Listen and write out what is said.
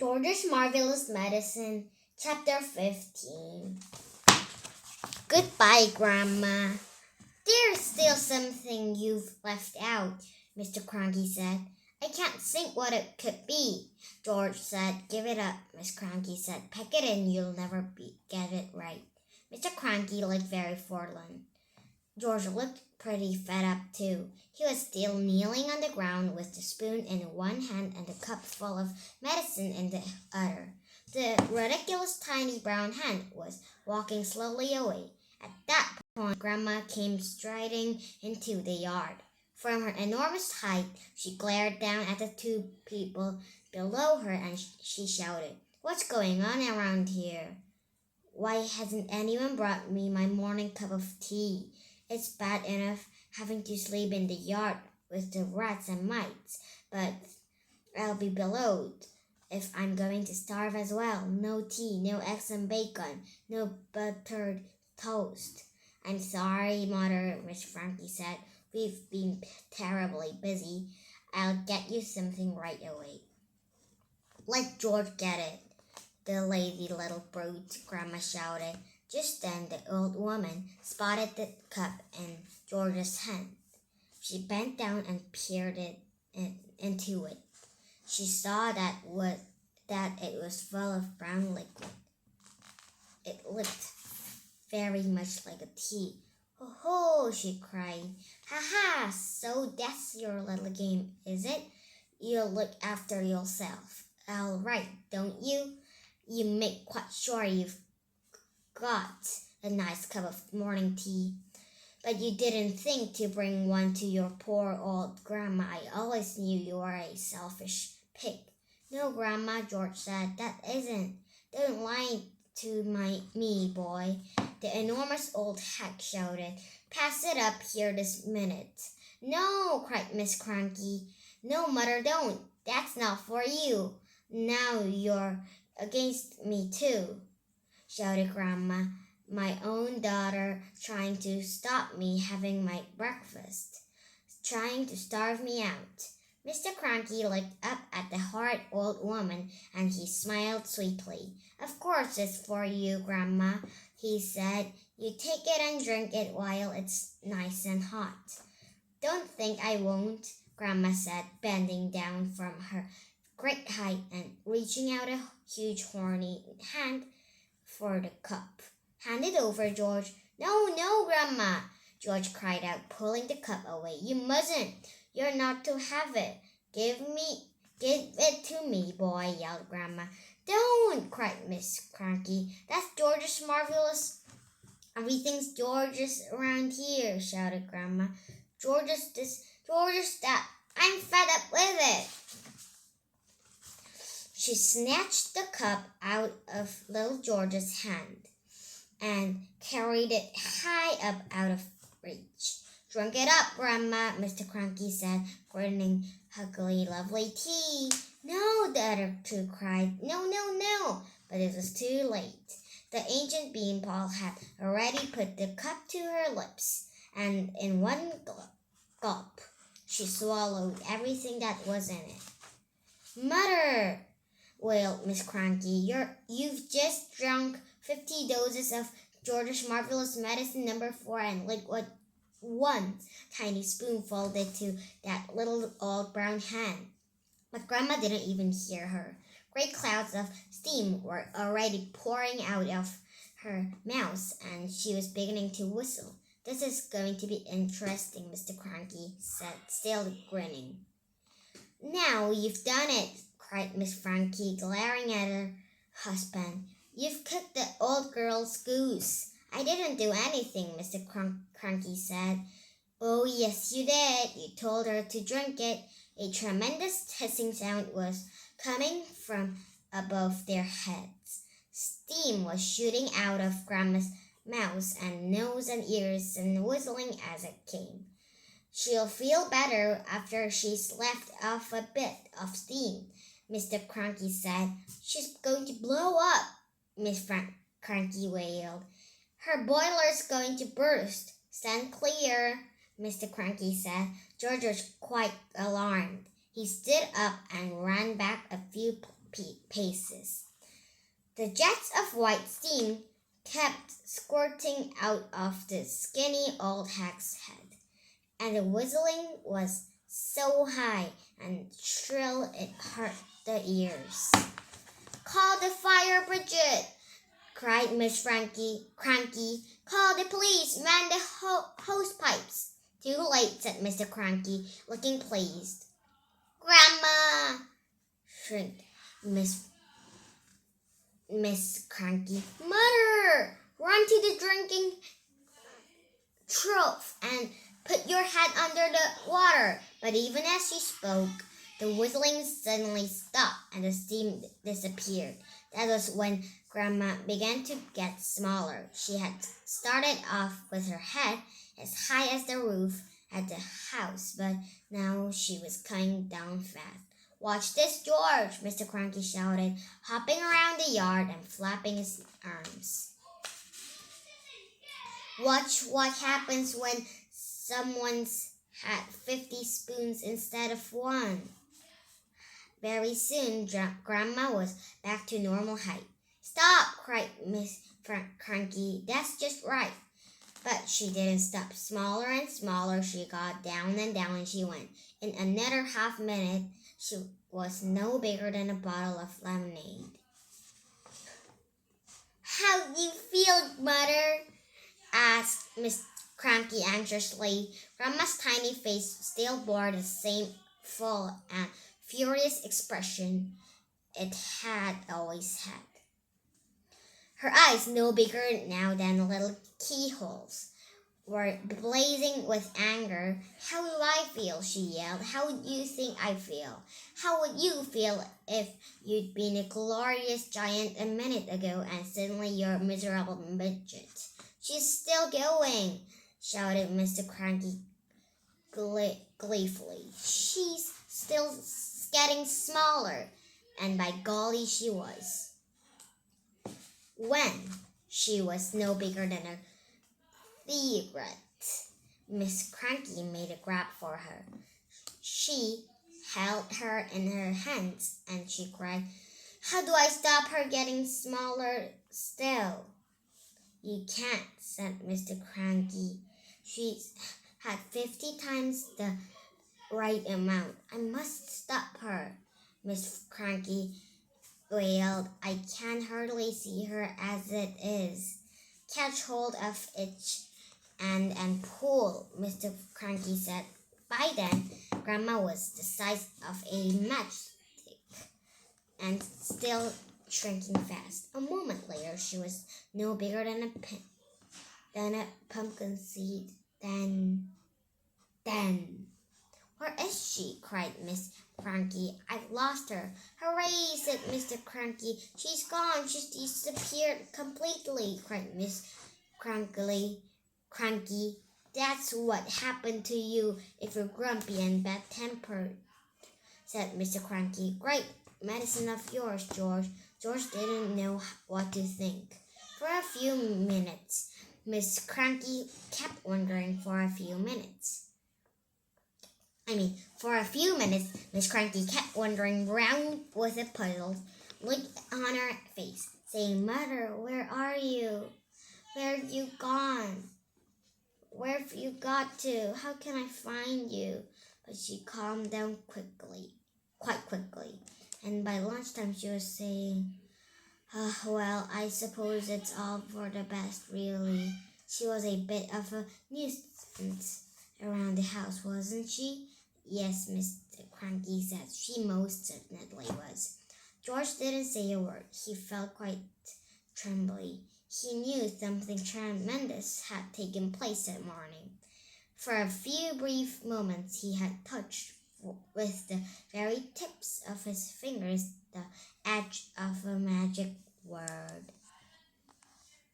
George's Marvelous Medicine, Chapter 15. Goodbye, Grandma. There's still something you've left out, Mr. Cranky said. I can't think what it could be. George said, Give it up. Miss Cranky said, Pack it in, you'll never get it right. Mr. Cranky looked very forlorn. George looked pretty fed up too. He was still kneeling on the ground with the spoon in one hand and the cup full of medicine in the other. The ridiculous tiny brown hand was walking slowly away. At that point, Grandma came striding into the yard. From her enormous height, she glared down at the two people below her and she shouted, What's going on around here? Why hasn't anyone brought me my morning cup of tea? It's bad enough having to sleep in the yard with the rats and mice, but I'll be blowed if I'm going to starve as well. No tea, no eggs and bacon, no buttered toast. I'm sorry, Mother, Miss Frankie said. We've been terribly busy. I'll get you something right away. Let George get it, the lazy little brute, Grandma shouted. Just then the old woman spotted the cup in George's hand. She bent down and peered into it. She saw that it was full of brown liquid. It looked very much like a tea. Ho ho, she cried. Ha ha, so that's your little game, is it? You'll look after yourself. All right, don't you? You make quite sure you've got a nice cup of morning tea. But you didn't think to bring one to your poor old grandma. I always knew you were a selfish pig. No, Grandma, George said, that isn't. Don't lie to me, boy. The enormous old hag shouted. Pass it up here this minute. No, cried Miss Cranky. No, Mother, don't. That's not for you. Now you're against me too, shouted Grandma. My own daughter trying to stop me having my breakfast, trying to starve me out. Mr. Cranky looked up at the horrid old woman and he smiled sweetly. Of course it's for you, Grandma, he said. You take it and drink it while it's nice and hot. Don't think I won't, Grandma said, bending down from her great height and reaching out a huge horny hand for the cup. Hand it over, George. No, no, Grandma, George cried out, pulling the cup away. You mustn't. You're not to have it. Give it to me, boy, yelled Grandma. Don't, cried Miss Cranky. That's George's Marvelous. Everything's George's around here, shouted Grandma. George's this, George's that. I'm fed up with it. She snatched the cup out of little George's hand and carried it high up out of reach. Drink it up, Grandma, Mr. Cranky said, grinning. Ugly, lovely tea. No, the other two cried. No, no, no. But it was too late. The ancient beanpole had already put the cup to her lips, and in one gulp, she swallowed everything that was in it. Mother, wailed Miss Cranky, you've just drunk 50 doses of George's Marvelous Medicine number 4 and liquid one tiny spoonful did to that little old brown hand. But Grandma didn't even hear her. Great clouds of steam were already pouring out of her mouth, and she was beginning to whistle. This is going to be interesting, Mr. Cranky said, still grinning. Now you've done it, cried Miss Frankie, glaring at her husband. You've cooked the old girl's goose. I didn't do anything, Mr. Cranky said. Oh, yes, you did. You told her to drink it. A tremendous hissing sound was coming from above their heads. Steam was shooting out of Grandma's mouth and nose and ears and whistling as it came. She'll feel better after she's left off a bit of steam, Mr. Cranky said. She's going to blow up, Miss Cranky wailed. Her boiler's going to burst. Stand clear, Mr. Cranky said. George was quite alarmed. He stood up and ran back a few paces. The jets of white steam kept squirting out of the skinny old hag's head, and the whistling was so high and shrill it hurt the ears. "Call the fire, Bridget!" cried Miss Cranky. "Call the police! Man the hose pipes!" "Too late," said Mr. Cranky, looking pleased. "Grandma!" shrieked Miss Cranky. "Mother! Run to the drinking trough and put your head under the water." But even as she spoke, the whistling suddenly stopped and the steam disappeared. That was when Grandma began to get smaller. She had started off with her head as high as the roof at the house, but now she was coming down fast. "Watch this, George!" Mr. Cranky shouted, hopping around the yard and flapping his arms. "Watch what happens when someone's had 50 spoons instead of one." Very soon, Grandma was back to normal height. "Stop!" cried Miss Cranky. "That's just right." But she didn't stop. Smaller and smaller she got, down and down she went. In another half minute, she was no bigger than a bottle of lemonade. "How do you feel, Mother?" asked Miss Cranky anxiously. Grandma's tiny face still bore the same full and furious expression it had always had. Her eyes, no bigger now than little keyholes, were blazing with anger. "How do I feel?" she yelled. "How would you think I feel? How would you feel if you'd been a glorious giant a minute ago and suddenly you're a miserable midget?" "She's still going," shouted Mr. Cranky gleefully. "She's still getting smaller." And by golly, she was. When she was no bigger than a cigarette, Miss Cranky made a grab for her. She held her in her hands and she cried, "How do I stop her getting smaller still?" "You can't," said Mr. Cranky. "She's had 50 times the right amount. I must stop her." Miss Cranky wailed. "I can hardly see her as it is." "Catch hold of each end and pull," Mr. Cranky said. By then, Grandma was the size of a matchstick and still shrinking fast. A moment later, she was no bigger than a pumpkin seed. Then, "Where is she?" cried Miss Cranky. "I've lost her." "Hooray!" said Mr. Cranky. "She's gone. She's disappeared completely," cried Miss Cranky. "That's what happened to you if you're grumpy and bad-tempered," said Mr. Cranky. "Great medicine of yours, George." George didn't know what to think. For a few minutes, Miss Cranky kept wondering Miss Cranky kept wandering round with a puzzled look on her face, saying, "Mother, where are you? Where have you gone? Where have you got to? How can I find you?" But she calmed down quite quickly, and by lunchtime she was saying, "Well, I suppose it's all for the best, really." She was a bit of a nuisance around the house, wasn't she? "Yes," Mr. Cranky said, "she most certainly was." George didn't say a word. He felt quite trembly. He knew something tremendous had taken place that morning. For a few brief moments he had touched with the very tips of his fingers the edge of a magic word.